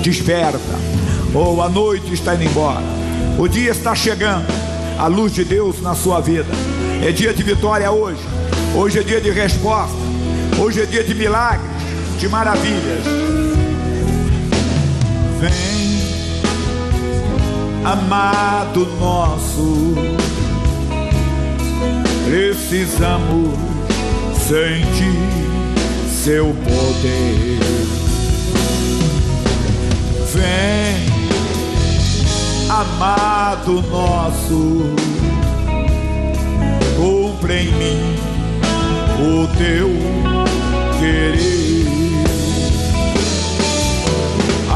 Desperta. Oh, a noite está indo embora. O dia está chegando. A luz de Deus na sua vida. É dia de vitória hoje. Hoje é dia de resposta. Hoje é dia de milagres, de maravilhas. Vem, amado nosso, precisamos sentir seu poder. Vem, amado nosso, cumpre em mim o teu querer.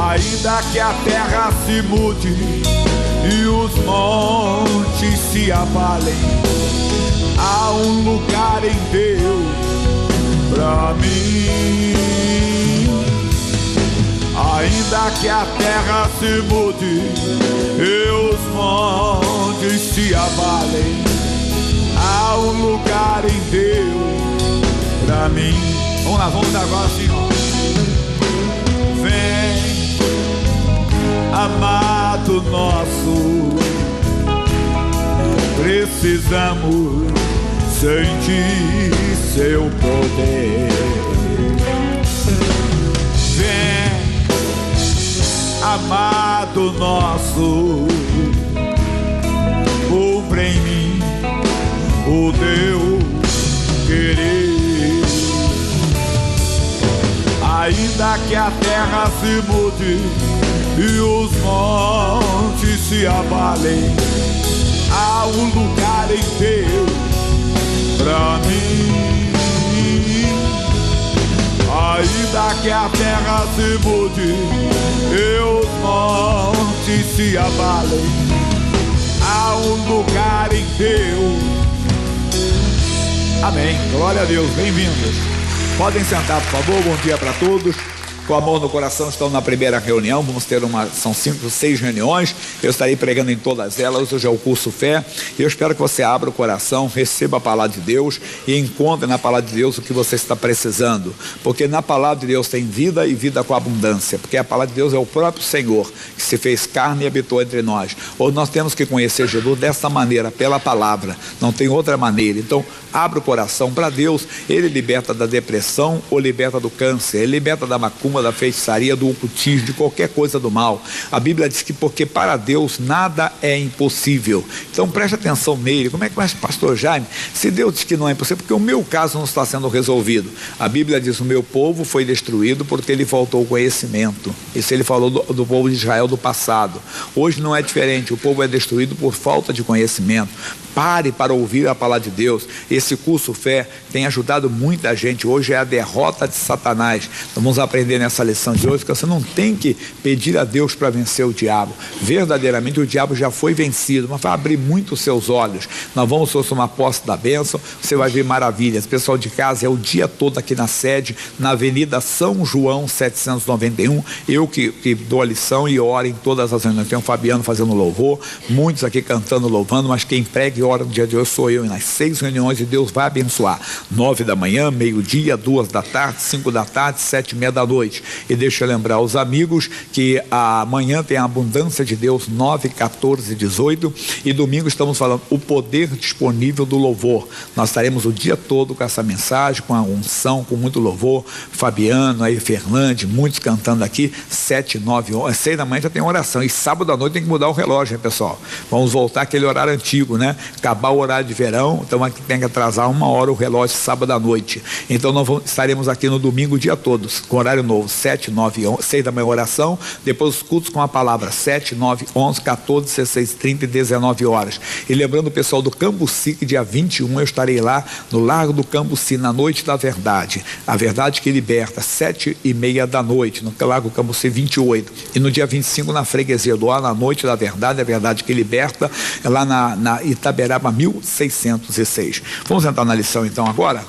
Ainda que a terra se mude e os montes se abalem, há um lugar em Deus pra mim. Ainda que a terra se mude e os montes se abalem, há um lugar em Deus pra mim. Vamos lá, vamos agora assim, ó. Vem, amado nosso, precisamos sentir seu poder. Vem, amado nosso, cumpre em mim o teu querer. Ainda que a terra se mude e os montes se abalem, há um lugar em Deus pra mim. Ainda que a terra se mude e os montes se abalem, há um lugar em Deus. Amém, glória a Deus, bem-vindos. Podem sentar, por favor. Bom dia para todos. Com amor no coração, estão na primeira reunião. Vamos ter são 5, 6 reuniões. Eu estarei pregando em todas elas. Hoje é o curso Fé. E eu espero que você abra o coração, receba a palavra de Deus e encontre na palavra de Deus o que você está precisando. Porque na palavra de Deus tem vida e vida com abundância. Porque a palavra de Deus é o próprio Senhor que se fez carne e habitou entre nós. Ou nós temos que conhecer Jesus dessa maneira, pela palavra. Não tem outra maneira. Então, abra o coração para Deus. Ele liberta da depressão ou liberta do câncer. Ele liberta da macumba, da feitiçaria, do ocultismo, de qualquer coisa do mal. A Bíblia diz que porque para Deus nada é impossível. Então preste atenção nele. Como é que vai, pastor Jaime? Se Deus diz que não é impossível, porque o meu caso não está sendo resolvido. A Bíblia diz: o meu povo foi destruído porque ele faltou conhecimento. Isso ele falou do povo de Israel do passado. Hoje não é diferente. O povo é destruído por falta de conhecimento. Pare para ouvir a palavra de Deus. Esse curso Fé tem ajudado muita gente. Hoje é a derrota de Satanás. Vamos aprender nessa lição de hoje que você não tem que pedir a Deus para vencer o diabo. Verdadeiramente o diabo já foi vencido, mas vai abrir muito os seus olhos. Nós vamos tomar posse da bênção. Você vai ver maravilhas. Pessoal de casa, é o dia todo aqui na sede, na Avenida São João 791. Eu que dou a lição e oro em todas as reuniões. Tem o Fabiano fazendo louvor, muitos aqui cantando, louvando, mas quem prega e ora no dia de hoje sou eu. E nas 6 reuniões, e Deus vai abençoar. 9 da manhã, meio-dia, 2 da tarde, 5 da tarde, 7h30 da noite. E deixa eu lembrar os amigos que amanhã tem a abundância de Deus, 9, 14 e 18. E domingo estamos falando o poder disponível do louvor. Nós estaremos o dia todo com essa mensagem, com a unção, com muito louvor. Fabiano, aí Fernandes, muitos cantando aqui. 7, 9, 11, 6 da manhã já tem oração. E sábado à noite tem que mudar o relógio, hein, pessoal? Vamos voltar àquele horário antigo, né? Acabar o horário de verão, então aqui tem que atrasar 1 hora o relógio sábado à noite. Então nós estaremos aqui no domingo o dia todo, com horário novo, 7, 9, 11, 6 da manhã oração, depois os cultos com a palavra, 7, 9, 11, 14, 16, 30 e 19 horas. E lembrando o pessoal do Cambuci, que dia 21 eu estarei lá no Largo do Cambuci, na Noite da Verdade, a verdade que liberta, 7h30 da noite, no Largo Cambuci 28. E no dia 25 na Freguesia do Ar, na Noite da Verdade, a verdade que liberta, é lá na Itaberaba 1606. Vamos entrar na lição então agora?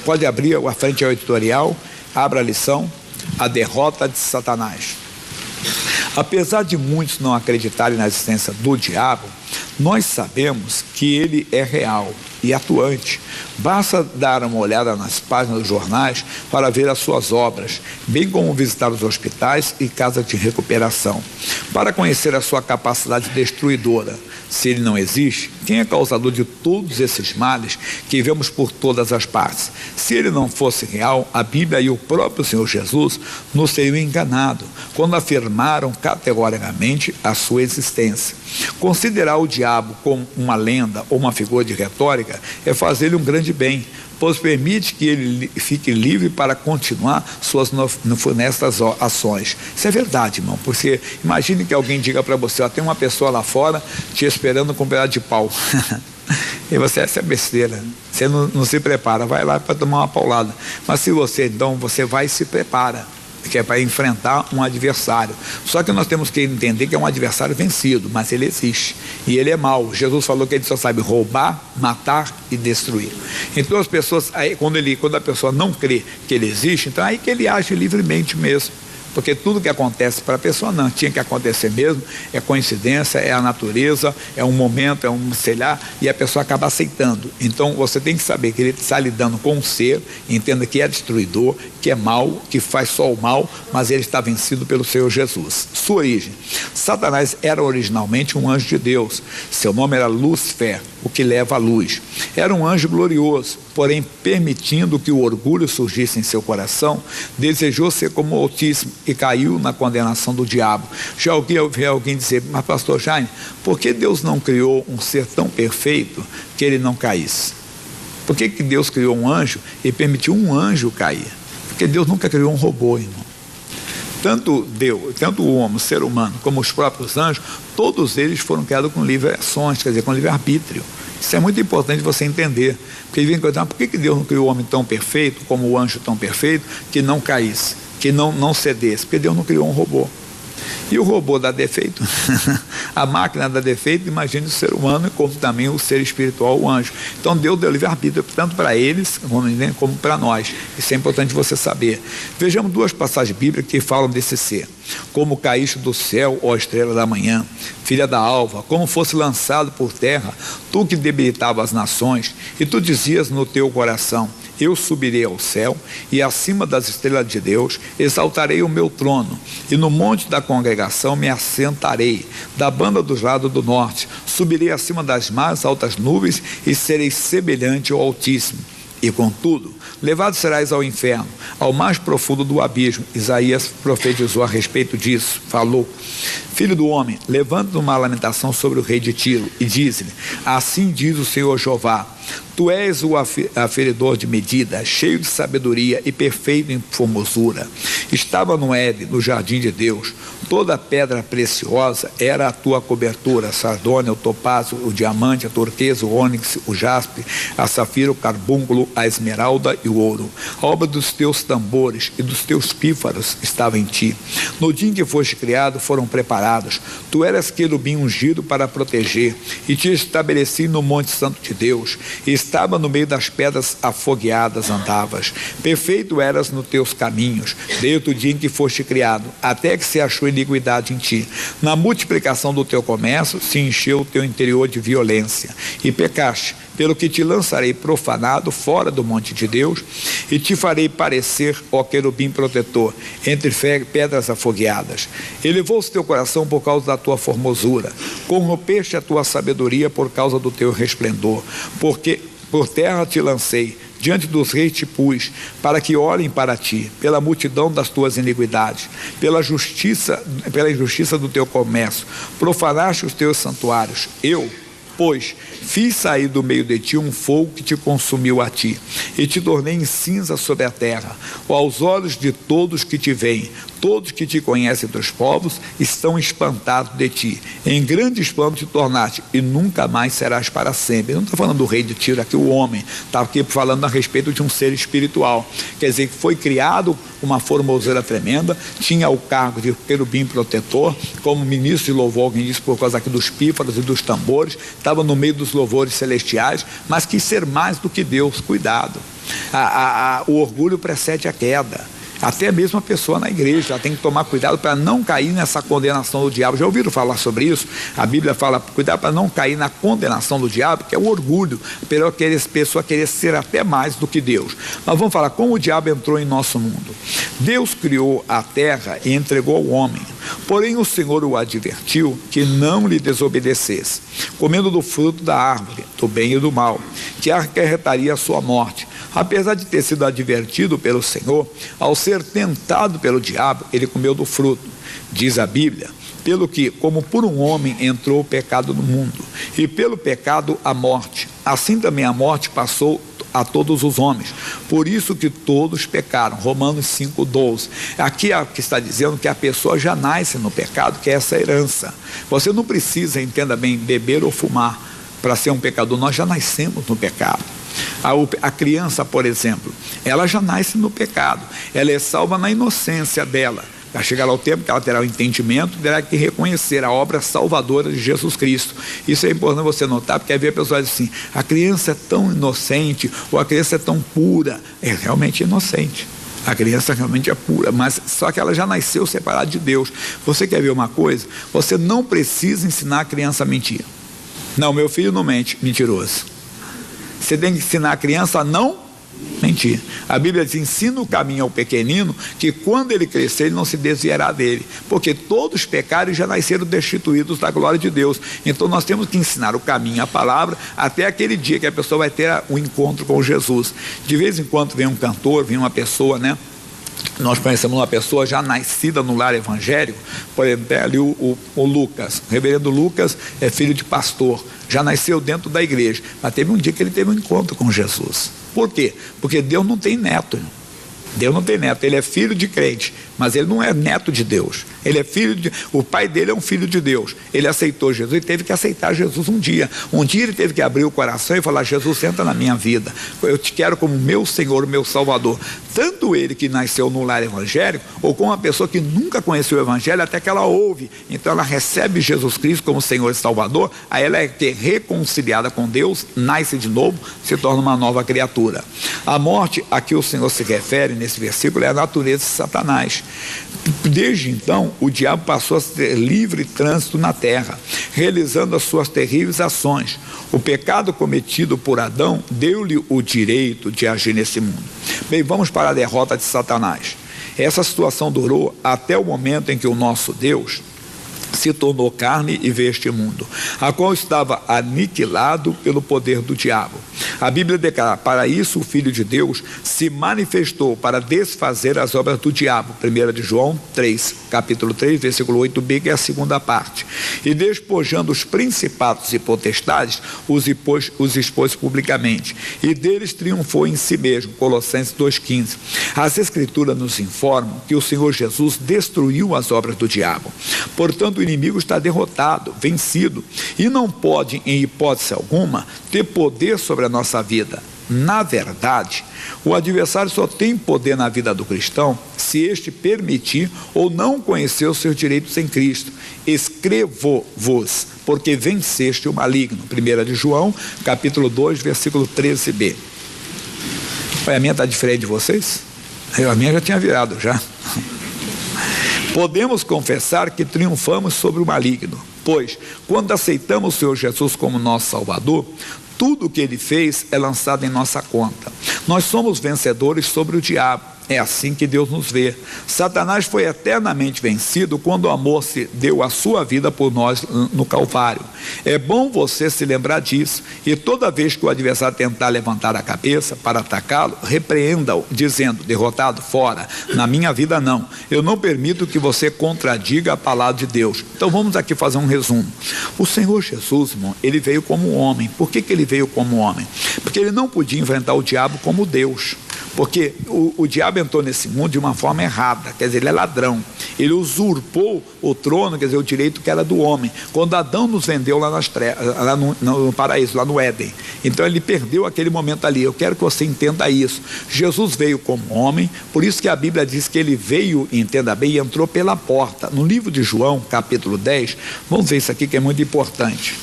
Pode abrir a frente ao editorial, abra a lição, a derrota de Satanás. Apesar de muitos não acreditarem na existência do diabo, nós sabemos que ele é real e atuante. Basta dar uma olhada nas páginas dos jornais para ver as suas obras. bem como visitar os hospitais e casas de recuperação, para conhecer a sua capacidade destruidora. Se ele não existe, quem é causador de todos esses males que vemos por todas as partes? Se ele não fosse real, a Bíblia e o próprio Senhor Jesus nos teriam enganado quando afirmaram categoricamente a sua existência. Considerar o diabo como uma lenda ou uma figura de retórica é fazer-lhe um grande bem, pois permite que ele fique livre para continuar suas funestas ações. Isso é verdade, irmão, porque imagine que alguém diga para você, ó, tem uma pessoa lá fora te esperando com um pedaço de pau. E você, essa é besteira, você não se prepara, vai lá para tomar uma paulada. Mas se você, então, você vai e se prepara, que é para enfrentar um adversário. Só que nós temos que entender que é um adversário vencido, mas ele existe e ele é mau. Jesus falou que ele só sabe roubar, matar e destruir. Então as pessoas, aí, quando a pessoa não crê que ele existe, então é aí que ele age livremente mesmo. Porque tudo que acontece para a pessoa não tinha que acontecer mesmo, é coincidência, é a natureza, é um momento, é um sei lá, e a pessoa acaba aceitando. Então você tem que saber que ele está lidando com um ser, entenda que é destruidor, que é mau, que faz só o mal, mas ele está vencido pelo Senhor Jesus. Sua origem: Satanás era originalmente um anjo de Deus, seu nome era Lúcifer, o que leva à luz. Era um anjo glorioso, porém, permitindo que o orgulho surgisse em seu coração, desejou ser como o Altíssimo e caiu na condenação do diabo. Já ouvi alguém dizer, mas pastor Jaime, por que Deus não criou um ser tão perfeito que ele não caísse? Por que Deus criou um anjo e permitiu um anjo cair? Porque Deus nunca criou um robô, irmão. Tanto o homem, o ser humano, como os próprios anjos, todos eles foram criados com livre ações, quer dizer, com livre-arbítrio. Isso é muito importante você entender. Porque ele vem perguntar, por que Deus não criou o homem tão perfeito, como o anjo tão perfeito, que não caísse, que não cedesse? Porque Deus não criou um robô. E o robô dá defeito, a máquina dá defeito, imagine o ser humano, como também o ser espiritual, o anjo. Então Deus deu livre-arbítrio, tanto para eles, como para nós. Isso é importante você saber. Vejamos duas passagens bíblicas que falam desse ser. Como caíste do céu, ó estrela da manhã, filha da alva, como fosse lançado por terra, tu que debilitava as nações, e tu dizias no teu coração, eu subirei ao céu, e acima das estrelas de Deus exaltarei o meu trono, e no monte da congregação me assentarei, da banda dos lados do norte, subirei acima das mais altas nuvens, e serei semelhante ao Altíssimo. E contudo, levado serás ao inferno, ao mais profundo do abismo. Isaías profetizou a respeito disso, falou, filho do homem, levanta uma lamentação sobre o rei de Tiro, e diz-lhe, assim diz o Senhor Jeová, tu és o aferidor de medida, cheio de sabedoria e perfeito em formosura. Estava no Éden, no jardim de Deus, toda pedra preciosa era a tua cobertura, a sardônia, o topázio, o diamante, a turquesa, o ônix, o jaspe, a safira, o carbúnculo, a esmeralda e o ouro. A obra dos teus tambores e dos teus pífaros estava em ti. No dia em que foste criado foram preparados. Tu eras querubim ungido para proteger, e te estabeleci no monte santo de Deus, e estava no meio das pedras afogueadas andavas. Perfeito eras nos teus caminhos, desde o dia em que foste criado, até que se achou iniquidade em ti. Na multiplicação do teu comércio se encheu o teu interior de violência, e pecaste, pelo que te lançarei profanado fora do monte de Deus, e te farei parecer, ó querubim protetor, entre pedras afogueadas. Elevou-se teu coração por causa da tua formosura, corrompeste a tua sabedoria por causa do teu resplendor, porque por terra te lancei, diante dos reis te pus, para que olhem para ti, pela multidão das tuas iniquidades, pela injustiça do teu comércio, profanaste os teus santuários. Eu, pois, fiz sair do meio de ti um fogo que te consumiu a ti, e te tornei em cinza sobre a terra. Aos olhos de todos que te veem, todos que te conhecem dos povos, estão espantados de ti. Em grande espanto te tornaste, e nunca mais serás para sempre. Eu não estou falando do rei de Tiro, aqui o homem, está aqui falando a respeito de um ser espiritual. Quer dizer, que foi criado uma formosura tremenda, tinha o cargo de querubim protetor, como ministro de louvor, alguém disse, por causa aqui dos pífaros e dos tambores, estava no meio dos louvores celestiais, mas quis ser mais do que Deus. Cuidado, o orgulho precede a queda. Até mesmo a pessoa na igreja, ela tem que tomar cuidado para não cair nessa condenação do diabo. Já ouviram falar sobre isso? A Bíblia fala, cuidado para não cair na condenação do diabo, que é o orgulho, pela pessoa querer ser até mais do que Deus. Mas vamos falar como o diabo entrou em nosso mundo. Deus criou a terra e entregou ao homem. Porém o Senhor o advertiu que não lhe desobedecesse, comendo do fruto da árvore, do bem e do mal, que acarretaria a sua morte. Apesar de ter sido advertido pelo Senhor, ao ser tentado pelo diabo, ele comeu do fruto. Diz a Bíblia, pelo que, como por um homem entrou o pecado no mundo, e pelo pecado a morte, assim também a morte passou a todos os homens, por isso que todos pecaram. Romanos 5:12. Aqui está dizendo que a pessoa já nasce no pecado, que é essa herança. Você não precisa, entenda bem, beber ou fumar para ser um pecador. Nós já nascemos no pecado. A criança, por exemplo, ela já nasce no pecado, ela é salva na inocência dela. Vai chegar lá o tempo que ela terá o entendimento, terá que reconhecer a obra salvadora de Jesus Cristo. Isso é importante você notar, porque aí vem a pessoa diz assim, a criança é tão inocente, ou a criança é tão pura. É realmente inocente, a criança realmente é pura, mas só que ela já nasceu separada de Deus. Você quer ver uma coisa? Você não precisa ensinar a criança a mentir. Não, meu filho não mente, mentiroso. Você tem que ensinar a criança a não mentir. A Bíblia diz, ensina o caminho ao pequenino, que quando ele crescer, ele não se desviará dele. Porque todos pecaram e já nasceram destituídos da glória de Deus. Então nós temos que ensinar o caminho, a palavra, até aquele dia que a pessoa vai ter um encontro com Jesus. De vez em quando vem um cantor, vem uma pessoa, né? Nós conhecemos uma pessoa já nascida no lar evangélico, por exemplo, ali o Lucas, o reverendo Lucas é filho de pastor, já nasceu dentro da igreja, mas teve um dia que ele teve um encontro com Jesus. Por quê? Porque Deus não tem neto. Deus não tem neto, ele é filho de crente, mas ele não é neto de Deus. Ele é filho de... O pai dele é um filho de Deus. Ele aceitou Jesus e teve que aceitar Jesus um dia. Um dia ele teve que abrir o coração e falar, Jesus, entra na minha vida. Eu te quero como meu Senhor, meu Salvador. Tanto ele que nasceu no lar evangélico, ou como uma pessoa que nunca conheceu o evangelho, até que ela ouve. Então ela recebe Jesus Cristo como Senhor e Salvador, aí ela é reconciliada com Deus, nasce de novo, se torna uma nova criatura. A morte a que o Senhor se refere nesse versículo é a natureza de Satanás. Desde então, o diabo passou a ter livre trânsito na terra, realizando as suas terríveis ações. O pecado cometido por Adão deu-lhe o direito de agir nesse mundo. Bem, vamos para a derrota de Satanás. Essa situação durou até o momento em que o nosso Deus se tornou carne e veio este mundo, a qual estava aniquilado pelo poder do diabo. A Bíblia declara, para isso o Filho de Deus se manifestou para desfazer as obras do diabo. 1 de João 3, capítulo 3, versículo 8b, que é a segunda parte. E despojando os principados e potestades, os expôs publicamente, e deles triunfou em si mesmo. Colossenses 2,15. As Escrituras nos informam que o Senhor Jesus destruiu as obras do diabo. Portanto, o inimigo está derrotado, vencido, e não pode, em hipótese alguma, ter poder sobre a nossa vida. Na verdade, o adversário só tem poder na vida do cristão se este permitir ou não conhecer os seus direitos em Cristo. Escrevo-vos, porque venceste o maligno. 1 de João, capítulo 2, versículo 13b. A minha está diferente de vocês? A minha já tinha virado, já. Podemos confessar que triunfamos sobre o maligno, pois, quando aceitamos o Senhor Jesus como nosso Salvador, tudo o que Ele fez é lançado em nossa conta. Nós somos vencedores sobre o diabo. É assim que Deus nos vê. Satanás foi eternamente vencido quando o amor se deu a sua vida por nós no Calvário. É bom você se lembrar disso, e toda vez que o adversário tentar levantar a cabeça para atacá-lo, repreenda-o, dizendo, derrotado, fora, na minha vida não. Eu não permito que você contradiga a palavra de Deus. Então vamos aqui fazer um resumo. O Senhor Jesus, irmão, ele veio como homem. Por que ele veio como homem? Porque ele não podia enfrentar o diabo como Deus. Porque o diabo entrou nesse mundo de uma forma errada, quer dizer, ele é ladrão. Ele usurpou o trono, quer dizer, o direito que era do homem. Quando Adão nos vendeu lá nas trevas, lá no paraíso, lá no Éden. Então ele perdeu aquele momento ali. Eu quero que você entenda isso. Jesus veio como homem, por isso que a Bíblia diz que ele veio, entenda bem, e entrou pela porta. No livro de João, capítulo 10, vamos ver isso aqui que é muito importante.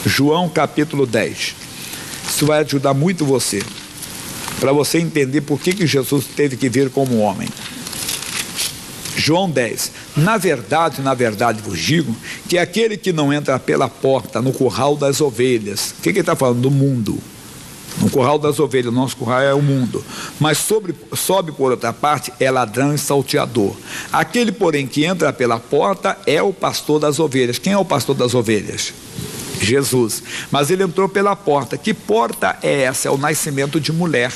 João, capítulo 10. Isso vai ajudar muito você. para você entender por que Jesus teve que vir como homem. João 10, na verdade vos digo, que aquele que não entra pela porta no curral das ovelhas, o que ele está falando? Do mundo. No curral das ovelhas, o nosso curral é o mundo. Mas sobe por outra parte, é ladrão e salteador. Aquele, porém, que entra pela porta é o pastor das ovelhas. Quem é o pastor das ovelhas? Jesus. Mas ele entrou pela porta. Que porta é essa? É o nascimento de mulher.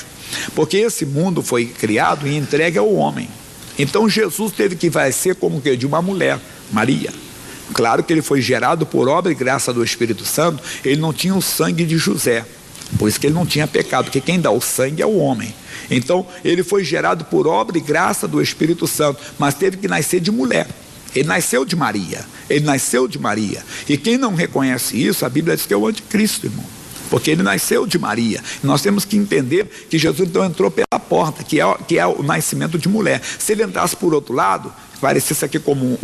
Porque esse mundo foi criado e entregue ao homem. Então Jesus teve que ser como que de uma mulher, Maria. Claro que ele foi gerado por obra e graça do Espírito Santo. Ele não tinha o sangue de José. Por isso que ele não tinha pecado, porque quem dá o sangue é o homem. Então, ele foi gerado por obra e graça do Espírito Santo, mas teve que nascer de mulher. Ele nasceu de Maria. Ele nasceu de Maria. E quem não reconhece isso, a Bíblia diz que é o anticristo, irmão. Porque ele nasceu de Maria. Nós temos que entender que Jesus então entrou pela porta, que é o nascimento de mulher. Se ele entrasse por outro lado, parecesse aqui como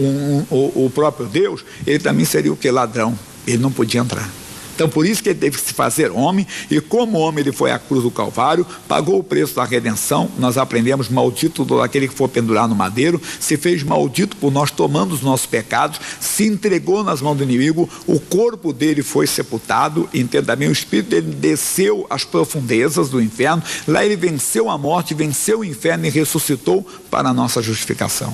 o próprio Deus, ele também seria o que? Ladrão. Ele não podia entrar. Então por isso que ele teve que se fazer homem, e como homem ele foi à cruz do Calvário, pagou o preço da redenção. Nós aprendemos: maldito todo aquele que for pendurar no madeiro, se fez maldito por nós, tomando os nossos pecados, se entregou nas mãos do inimigo, o corpo dele foi sepultado, entenda bem, o espírito dele desceu às profundezas do inferno, lá ele venceu a morte, venceu o inferno e ressuscitou para a nossa justificação.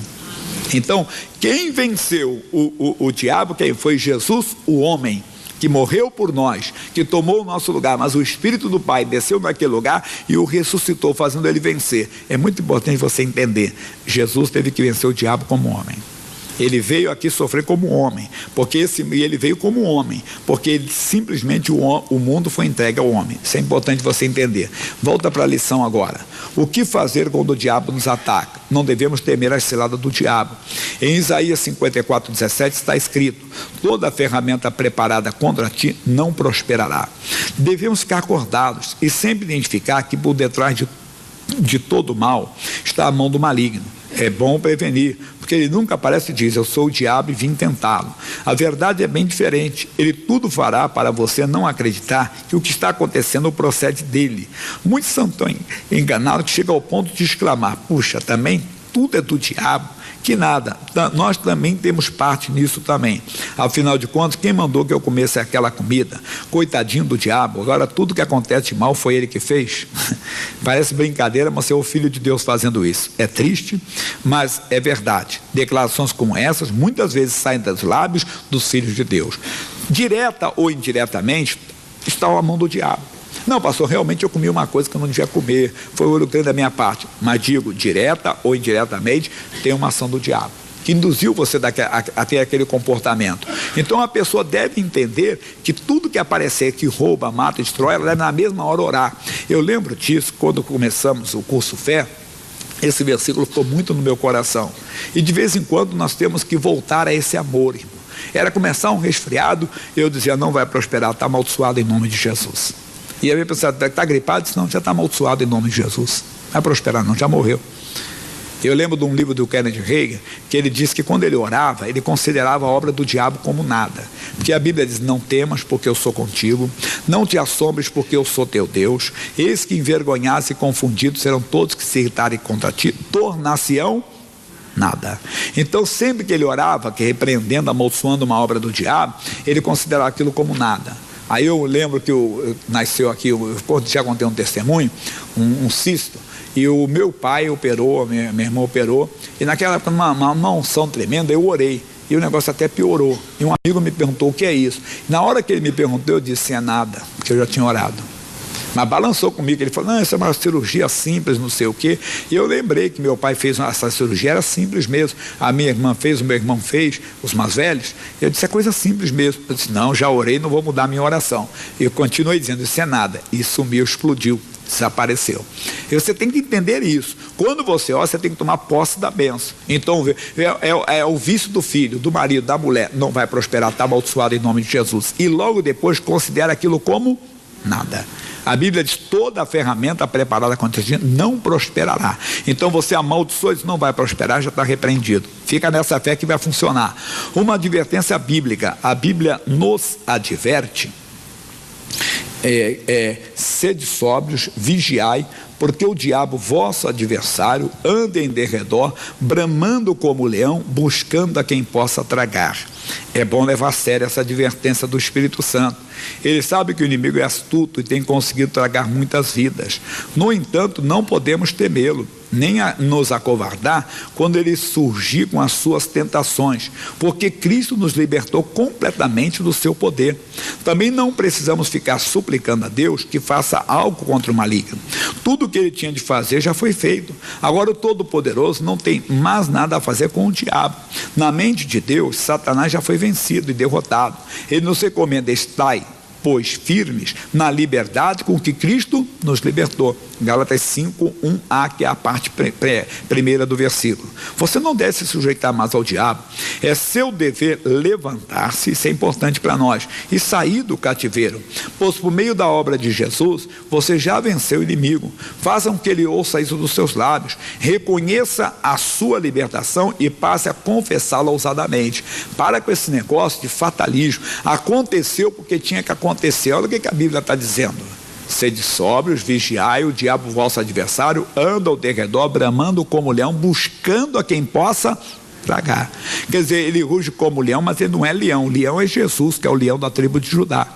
Então quem venceu o diabo, quem foi? Jesus, o homem, que morreu por nós, que tomou o nosso lugar, mas o Espírito do Pai desceu naquele lugar e o ressuscitou, fazendo ele vencer. É muito importante você entender: Jesus teve que vencer o diabo como homem. Ele veio aqui sofrer como homem, e ele veio como homem, porque ele, simplesmente o mundo foi entregue ao homem. Isso é importante você entender. Volta para a lição agora. O que fazer quando o diabo nos ataca? Não devemos temer as ciladas do diabo. Em Isaías 54:17 está escrito: toda ferramenta preparada contra ti não prosperará. Devemos ficar acordados e sempre identificar que por detrás de todo mal está a mão do maligno. É bom prevenir, porque ele nunca aparece e diz: eu sou o diabo e vim tentá-lo. A verdade é bem diferente. Ele tudo fará para você não acreditar que o que está acontecendo procede dele. Muitos são tão enganados que chegam ao ponto de exclamar: puxa, também tudo é do diabo? Que nada, nós também temos parte nisso também. Afinal de contas, quem mandou que eu comesse aquela comida? Coitadinho do diabo, agora tudo que acontece de mal foi ele que fez. Parece brincadeira, mas é o Filho de Deus fazendo isso. É triste, mas é verdade. Declarações como essas muitas vezes saem dos lábios dos filhos de Deus. Direta ou indiretamente, está a mão do diabo. Não, pastor, realmente eu comi uma coisa que eu não devia comer, foi o olho grande da minha parte. Mas digo, direta ou indiretamente, tem uma ação do diabo, que induziu você a ter aquele comportamento. Então a pessoa deve entender que tudo que aparecer, que rouba, mata, destrói, ela deve na mesma hora orar. Eu lembro disso quando começamos o curso Fé. Esse versículo ficou muito no meu coração. E de vez em quando nós temos que voltar a esse amor, irmão. Era começar um resfriado, eu dizia: não vai prosperar, está amaldiçoado em nome de Jesus. E aí a pessoa está gripado, disse: não, já está amaldiçoado em nome de Jesus, não vai prosperar não, já morreu. Eu lembro de um livro do Kenneth Hagin, que ele disse que quando ele orava, ele considerava a obra do diabo como nada, porque a Bíblia diz: não temas, porque eu sou contigo, não te assombres, porque eu sou teu Deus, eis que envergonhados e confundidos serão todos que se irritarem contra ti, tornar-se-ão nada. Então sempre que ele orava, que repreendendo, amaldiçoando uma obra do diabo, ele considerava aquilo como nada. Aí eu lembro que nasceu aqui, eu já contei um testemunho, um cisto, e o meu pai operou, minha irmã operou, e naquela época, uma unção tremenda, eu orei, e o negócio até piorou. E um amigo me perguntou: o que é isso? Na hora que ele me perguntou, eu disse: é nada, porque eu já tinha orado. Mas balançou comigo, ele falou: não, isso é uma cirurgia simples, não sei o quê. E eu lembrei que meu pai fez essa cirurgia, era simples mesmo. A minha irmã fez, o meu irmão fez, os mais velhos. Eu disse: é coisa simples mesmo. Eu disse: não, já orei, não vou mudar a minha oração. E eu continuei dizendo: isso é nada. E sumiu, explodiu, desapareceu. E você tem que entender isso. Quando você ora, você tem que tomar posse da bênção. Então é o vício do filho, do marido, da mulher, não vai prosperar, está amaldiçoado em nome de Jesus. E logo depois considera aquilo como nada. A Bíblia diz: toda a ferramenta preparada contra ti não prosperará. Então você amaldiçoa, isso não vai prosperar, já está repreendido. Fica nessa fé que vai funcionar. Uma advertência bíblica: a Bíblia nos adverte sede sóbrios, vigiai, porque o diabo, vosso adversário, anda em derredor, bramando como leão, buscando a quem possa tragar. É bom levar a sério essa advertência do Espírito Santo. Ele sabe que o inimigo é astuto e tem conseguido tragar muitas vidas. No entanto, não podemos temê-lo, nem nos acovardar quando ele surgir com as suas tentações, porque Cristo nos libertou completamente do seu poder. Também não precisamos ficar suplicando a Deus que faça algo contra o maligno. Tudo o que ele tinha de fazer já foi feito. Agora o Todo-Poderoso não tem mais nada a fazer com o diabo. Na mente de Deus, Satanás já foi vencido e derrotado. Ele nos recomenda: estai, pois, firmes na liberdade com que Cristo nos libertou. Gálatas 5, 1a, que é a parte primeira do versículo. Você não deve se sujeitar mais ao diabo. É seu dever levantar-se, isso é importante para nós, e sair do cativeiro, pois por meio da obra de Jesus, você já venceu o inimigo. Faça com que ele ouça isso dos seus lábios, reconheça a sua libertação e passe a confessá-la ousadamente. Para com esse negócio de fatalismo. Aconteceu porque tinha que acontecer. Olha o que a Bíblia está dizendo: sede sóbrios, vigiai, o diabo, vosso adversário, anda ao derredor, bramando como leão, buscando a quem possa tragar. Quer dizer, ele ruge como leão, mas ele não é leão. O leão é Jesus, que é o leão da tribo de Judá.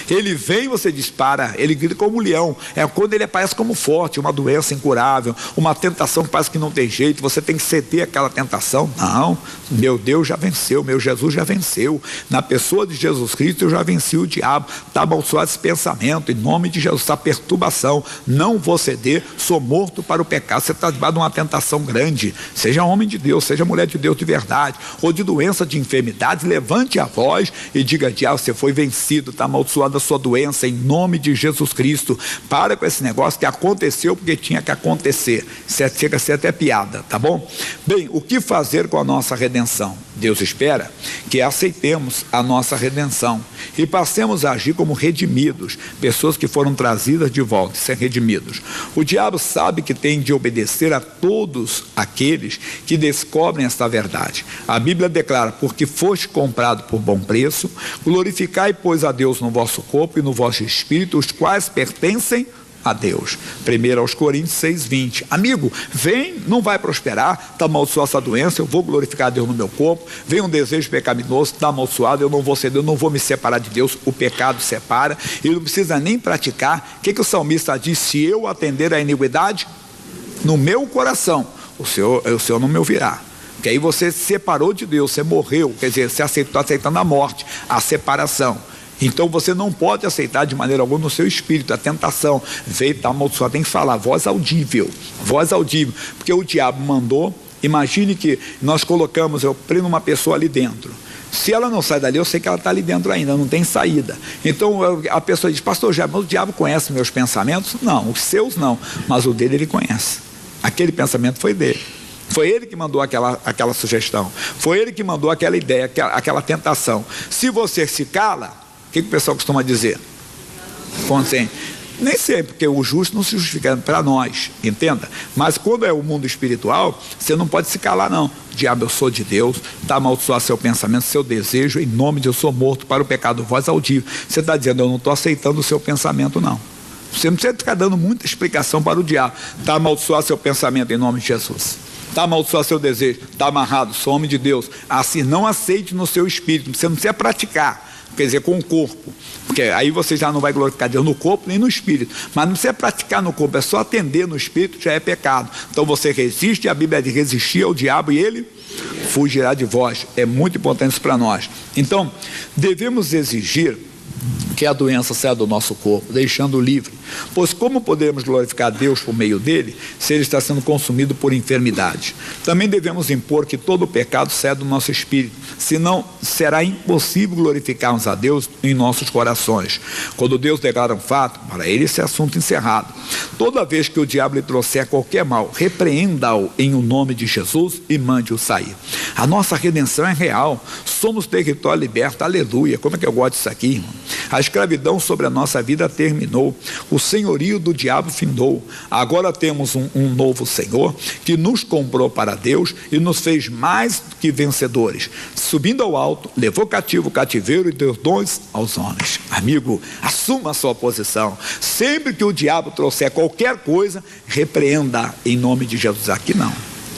Ele vem, você dispara, ele grita como leão. É quando ele aparece como forte, uma doença incurável, uma tentação que parece que não tem jeito, você tem que ceder aquela tentação. Não, meu Deus já venceu, meu Jesus já venceu. Na pessoa de Jesus Cristo eu já venci o diabo. Está amaldiçoado esse pensamento, em nome de Jesus, essa perturbação. Não vou ceder, sou morto para o pecado. Você está debaixo de uma tentação grande. Seja homem de Deus, seja mulher de Deus de verdade, ou de doença, de enfermidade, levante a voz e diga: diabo, você foi vencido, está amaldiçoado da sua doença, em nome de Jesus Cristo. Para com esse negócio que aconteceu porque tinha que acontecer. Chega a ser até piada, tá bom? Bem, o que fazer com a nossa redenção? Deus espera que aceitemos a nossa redenção e passemos a agir como redimidos, pessoas que foram trazidas de volta, ser redimidos. O diabo sabe que tem de obedecer a todos aqueles que descobrem esta verdade. A Bíblia declara: porque foste comprado por bom preço, glorificai, pois, a Deus no vosso corpo e no vosso espírito, os quais pertencem a Deus. 1 Coríntios 6:20. Amigo, vem, não vai prosperar, está amaldiçoada essa doença, eu vou glorificar a Deus no meu corpo. Vem um desejo pecaminoso, está amaldiçoado, eu não vou ceder, eu não vou me separar de Deus. O pecado separa, e não precisa nem praticar. O que o salmista diz? Se eu atender a iniquidade no meu coração, o Senhor não me ouvirá. Porque aí você se separou de Deus, você morreu, quer dizer, você está aceitando a morte, a separação. Então você não pode aceitar de maneira alguma no seu espírito. A tentação veio, está amaldiçoado, tem que falar, voz audível, porque o diabo mandou. Imagine que nós colocamos, eu prendo uma pessoa ali dentro. Se ela não sai dali, eu sei que ela está ali dentro ainda, não tem saída. Então a pessoa diz: pastor Jair, mas o diabo conhece meus pensamentos? Não, os seus não, mas o dele ele conhece. Aquele pensamento foi dele. Foi ele que mandou aquela sugestão, foi ele que mandou aquela ideia, aquela tentação. Se você se cala, o que o pessoal costuma dizer? Consciente. Nem sempre, porque o justo não se justifica para nós, entenda? Mas quando é o mundo espiritual, você não pode se calar, não. Diabo, eu sou de Deus, está amaldiçoado seu pensamento, seu desejo, em nome de eu sou morto para o pecado, voz audível. Você está dizendo: eu não estou aceitando o seu pensamento, não. Você não precisa ficar dando muita explicação para o diabo. Está amaldiçoado seu pensamento, em nome de Jesus. Está amaldiçoado seu desejo, está amarrado, sou homem de Deus. Assim, não aceite no seu espírito, você não precisa praticar. Quer dizer, com o corpo, porque aí você já não vai glorificar Deus no corpo nem no espírito. Mas não precisa praticar no corpo, é só atender no espírito, já é pecado. Então você resiste, a Bíblia diz: resistir ao diabo e ele fugirá de vós. É muito importante isso para nós. Então devemos exigir que a doença saia do nosso corpo, deixando-o livre. Pois como podemos glorificar a Deus por meio dele, se ele está sendo consumido por enfermidade? Também devemos impor que todo o pecado saia do nosso espírito, senão será impossível glorificarmos a Deus em nossos corações. Quando Deus declara um fato, para ele esse assunto encerrado. Toda vez que o diabo lhe trouxer qualquer mal, repreenda-o em o nome de Jesus e mande-o sair. A nossa redenção é real, somos território liberto, aleluia. Como é que eu gosto disso aqui, irmão? A escravidão sobre a nossa vida terminou. O senhorio do diabo findou. Agora temos um novo Senhor que nos comprou para Deus e nos fez mais que vencedores. Subindo ao alto, levou cativo o cativeiro e deu dons aos homens. Amigo, assuma a sua posição. Sempre que o diabo trouxer qualquer coisa, repreenda em nome de Jesus. Aqui não.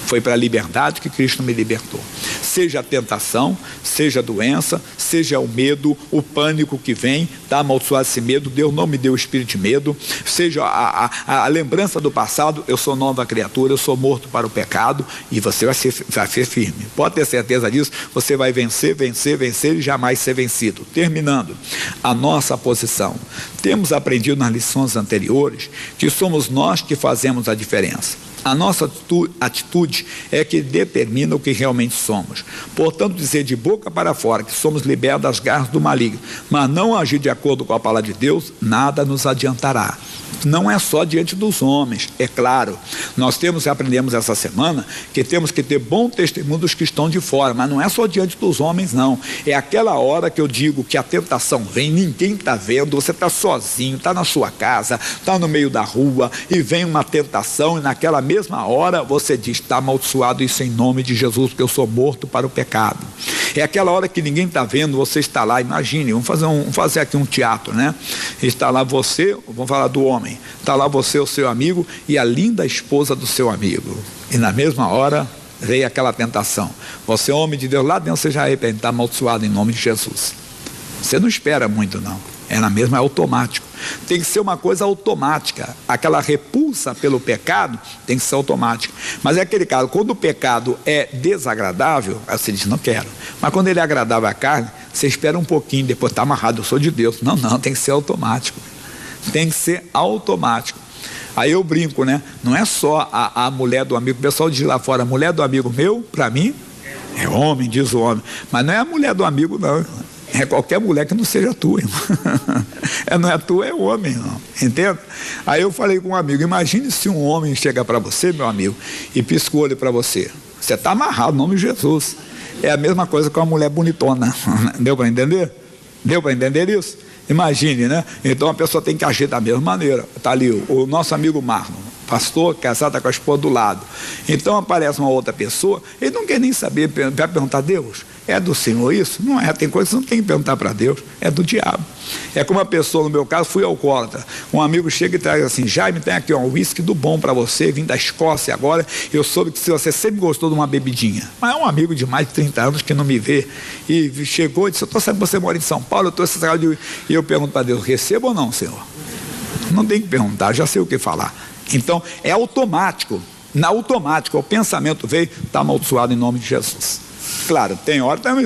Foi para a liberdade que Cristo me libertou. Seja a tentação, seja a doença, seja o medo, o pânico que vem, está amaldiçoado esse medo. Deus não me deu o espírito de medo. Seja a lembrança do passado, eu sou nova criatura, eu sou morto para o pecado, e você vai ser firme. Pode ter certeza disso, você vai vencer, vencer, vencer e jamais ser vencido. Terminando, a nossa posição. Temos aprendido nas lições anteriores que somos nós que fazemos a diferença. A nossa atitude é que determina o que realmente somos. Portanto, dizer de boca para fora que somos libertos das garras do maligno, mas não agir de acordo com a palavra de Deus, nada nos adiantará. Não é só diante dos homens, é claro. Nós aprendemos essa semana que temos que ter bom testemunho dos que estão de fora, mas não é só diante dos homens, não. É aquela hora que eu digo que a tentação vem, ninguém está vendo, você está sozinho, está na sua casa, está no meio da rua, e vem uma tentação, e naquela mesma hora você diz: está amaldiçoado isso em nome de Jesus, porque eu sou morto para o pecado. É aquela hora que ninguém está vendo, você está lá, imagine, vamos fazer aqui um teatro, né? Está lá você, vamos falar do homem, está lá você, o seu amigo, e a linda esposa do seu amigo, e na mesma hora veio aquela tentação. Você, homem de Deus, lá dentro você já arrepende, está amaldiçoado em nome de Jesus. Você não espera muito, não. É na mesma, é automático. Tem que ser uma coisa automática. Aquela repulsa pelo pecado tem que ser automática. Mas é aquele caso, quando o pecado é desagradável, aí você diz: não quero. Mas quando ele é agradável à carne, você espera um pouquinho, depois está amarrado, eu sou de Deus. Não, tem que ser automático. Tem que ser automático. Aí eu brinco, né? Não é só a mulher do amigo. O pessoal diz lá fora: a mulher do amigo meu, para mim, é homem, diz o homem. Mas não é a mulher do amigo, não. É qualquer mulher que não seja tua, irmão. Não é tua, é homem, irmão. Entende? Aí eu falei com um amigo: imagine se um homem chega para você, meu amigo, e pisca o olho para você. Você está amarrado, em nome de Jesus. É a mesma coisa com a mulher bonitona. Deu para entender? Deu para entender isso? Imagine, né? Então a pessoa tem que agir da mesma maneira. Está ali o nosso amigo Marlon, pastor, casado com a esposa do lado. Então aparece uma outra pessoa, ele não quer nem saber, vai perguntar: Deus, é do Senhor isso? Não é, tem coisas que você não tem que perguntar para Deus, é do diabo. É como uma pessoa, no meu caso, fui alcoólatra. Um amigo chega e traz assim: Jaime, tem aqui um uísque do bom para você, vim da Escócia agora, eu soube que você sempre gostou de uma bebidinha. Mas é um amigo de mais de 30 anos que não me vê, e chegou e disse: eu estou sabendo que você mora em São Paulo, eu estou essa... E eu pergunto para Deus: recebo ou não, Senhor? Não tem que perguntar, já sei o que falar. Então é automático. Na automática, o pensamento veio: está amaldiçoado em nome de Jesus. Claro, tem hora também,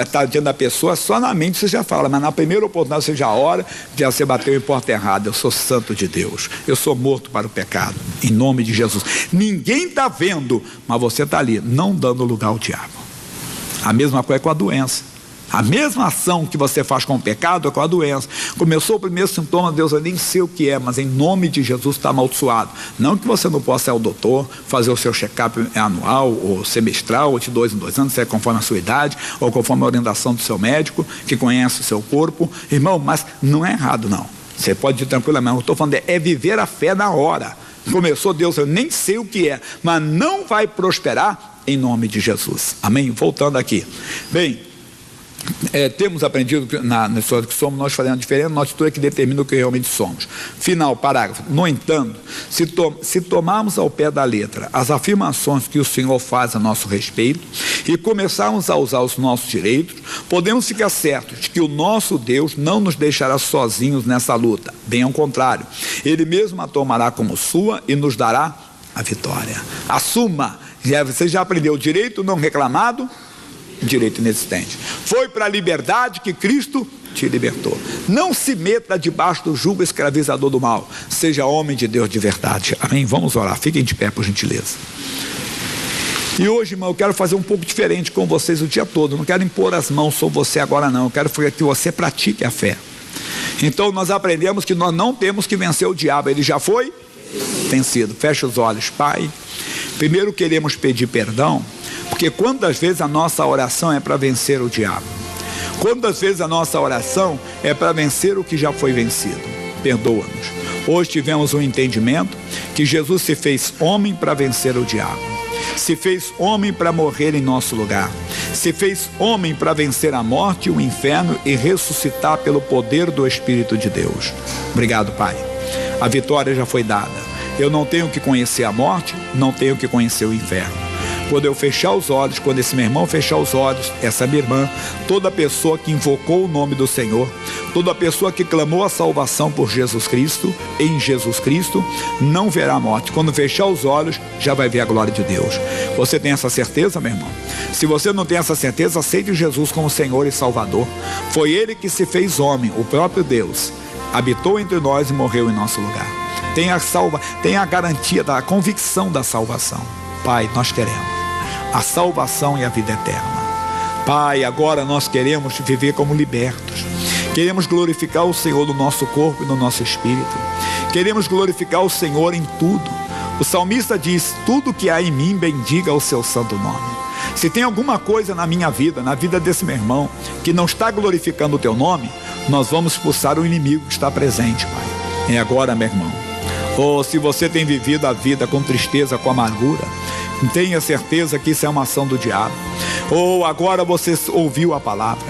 está diante da pessoa, só na mente você já fala, mas na primeira oportunidade você já ora, já você bateu em porta errada. Eu sou santo de Deus, eu sou morto para o pecado, em nome de Jesus. Ninguém está vendo, mas você está ali, não dando lugar ao diabo. A mesma coisa com a doença. A mesma ação que você faz com o pecado é com a doença. Começou o primeiro sintoma, Deus, eu nem sei o que é, mas em nome de Jesus está amaldiçoado. Não que você não possa ir ao doutor, fazer o seu check-up anual, ou semestral, ou de 2 em 2 anos, se é conforme a sua idade, ou conforme a orientação do seu médico, que conhece o seu corpo. Irmão, mas não é errado, não. Você pode ir tranquilamente. Eu estou falando, é viver a fé na hora. Começou, Deus, eu nem sei o que é, mas não vai prosperar em nome de Jesus. Amém? Voltando aqui. Bem, temos aprendido na história que somos, nós fazemos diferença, nossa atitude é que determina o que realmente somos. Final, parágrafo. No entanto, se tomarmos ao pé da letra as afirmações que o Senhor faz a nosso respeito e começarmos a usar os nossos direitos, podemos ficar certos de que o nosso Deus não nos deixará sozinhos nessa luta. Bem ao contrário, Ele mesmo a tomará como sua e nos dará a vitória. Assuma. Você já aprendeu: direito não reclamado, direito inexistente. Foi para a liberdade que Cristo te libertou. Não se meta debaixo do jugo escravizador do mal. Seja homem de Deus de verdade. Amém? Vamos orar. Fiquem de pé, por gentileza. E hoje, irmão, eu quero fazer um pouco diferente com vocês o dia todo. Não quero impor as mãos sobre você agora, não. Eu quero que você pratique a fé. Então nós aprendemos que nós não temos que vencer o diabo. Ele já foi vencido. Fecha os olhos. Pai, primeiro queremos pedir perdão, porque quantas vezes a nossa oração é para vencer o diabo. Quantas vezes a nossa oração é para vencer o que já foi vencido? Perdoa-nos. Hoje tivemos um entendimento que Jesus se fez homem para vencer o diabo, se fez homem para morrer em nosso lugar, se fez homem para vencer a morte e o inferno e ressuscitar pelo poder do Espírito de Deus. Obrigado, Pai. A vitória já foi dada. Eu não tenho que conhecer a morte, não tenho que conhecer o inferno. Quando eu fechar os olhos, quando esse meu irmão fechar os olhos, essa minha irmã, toda pessoa que invocou o nome do Senhor, toda pessoa que clamou a salvação por Jesus Cristo, em Jesus Cristo, não verá a morte. Quando fechar os olhos, já vai ver a glória de Deus. Você tem essa certeza, meu irmão? Se você não tem essa certeza, aceite Jesus como Senhor e Salvador. Foi Ele que se fez homem, o próprio Deus, habitou entre nós e morreu em nosso lugar. Tem a garantia da convicção da salvação. Pai, nós queremos a salvação e a vida eterna. Pai, agora nós queremos viver como libertos. Queremos glorificar o Senhor no nosso corpo e no nosso espírito. Queremos glorificar o Senhor em tudo. O salmista diz: tudo que há em mim bendiga o seu santo nome. Se tem alguma coisa na minha vida, na vida desse meu irmão, que não está glorificando o teu nome, nós vamos expulsar o inimigo que está presente, Pai. É agora, meu irmão. Ou se você tem vivido a vida com tristeza, com amargura, tenha certeza que isso é uma ação do diabo. Ou agora você ouviu a palavra: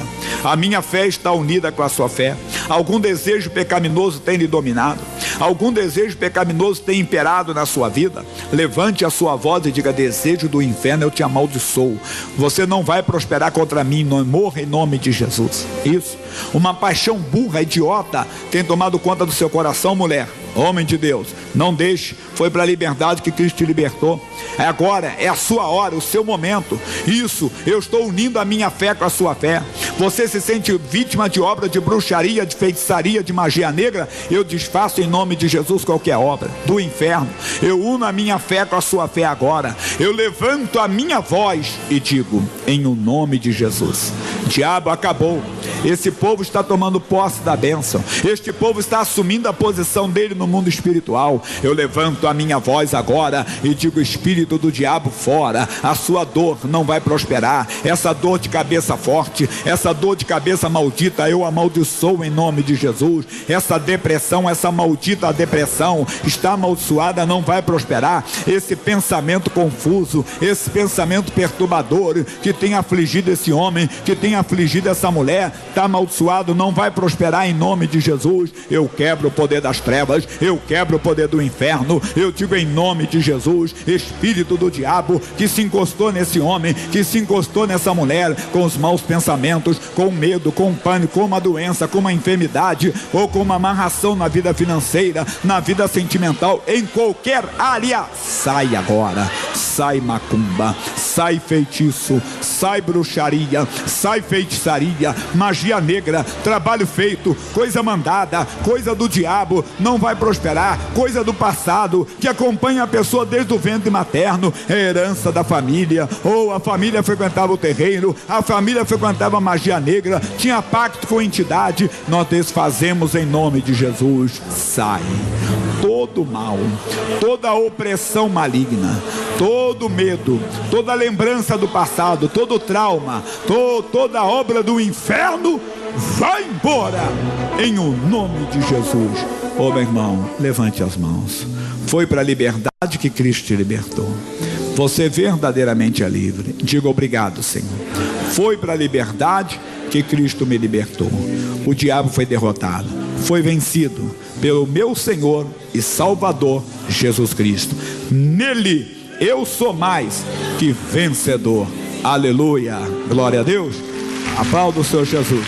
a minha fé está unida com a sua fé. Algum desejo pecaminoso tem lhe dominado, algum desejo pecaminoso tem imperado na sua vida. Levante a sua voz e diga: desejo do inferno, eu te amaldiçoo. Você não vai prosperar contra mim, não morra em nome de Jesus. Isso, uma paixão burra, idiota, tem tomado conta do seu coração, mulher. Homem de Deus, não deixe. Foi para a liberdade que Cristo te libertou. Agora é a sua hora, o seu momento. Isso, eu estou unindo a minha fé com a sua fé. Você se sente vítima de obra de bruxaria, de feitiçaria, de magia negra? Eu desfaço em nome de Jesus qualquer obra do inferno. Eu uno a minha fé com a sua fé agora. Eu levanto a minha voz e digo: em o nome de Jesus. Diabo, acabou. Esse povo está tomando posse da bênção. Este povo está assumindo a posição dele no mundo espiritual. Eu levanto a minha voz agora e digo: espírito do diabo, fora. A sua dor não vai prosperar. Essa dor de cabeça forte, essa dor de cabeça maldita, eu amaldiçoo em nome de Jesus. Essa depressão, essa maldita depressão está amaldiçoada, não vai prosperar. Esse pensamento confuso, esse pensamento perturbador que tem afligido esse homem, que tem afligido essa mulher, está amaldiçoado, não vai prosperar em nome de Jesus. Eu quebro o poder das trevas, eu quebro o poder do inferno. Eu digo em nome de Jesus: espírito do diabo que se encostou nesse homem, que se encostou nessa mulher, com os maus pensamentos, com medo, com pânico, com uma doença, com uma enfermidade, ou com uma amarração na vida financeira, na vida sentimental, em qualquer área, sai agora. Sai macumba, sai feitiço, sai bruxaria, sai feitiçaria, magia negra, trabalho feito, coisa mandada, coisa do diabo, não vai prosperar. Coisa do passado que acompanha a pessoa desde o ventre materno, é herança da família, ou a família frequentava o terreiro, a família frequentava a magia negra, tinha pacto com a entidade. Nós desfazemos em nome de Jesus. Sai todo mal, toda opressão maligna, todo medo, toda lembrança do passado, todo trauma, toda obra do inferno, vai embora em o nome de Jesus. Ô meu irmão, levante as mãos. Foi para a liberdade que Cristo te libertou. Você verdadeiramente é livre. Diga: obrigado, Senhor. Foi para a liberdade que Cristo me libertou. O diabo foi derrotado, foi vencido pelo meu Senhor e Salvador Jesus Cristo. Nele eu sou mais que vencedor. Aleluia, glória a Deus. Aplauda o Senhor Jesus.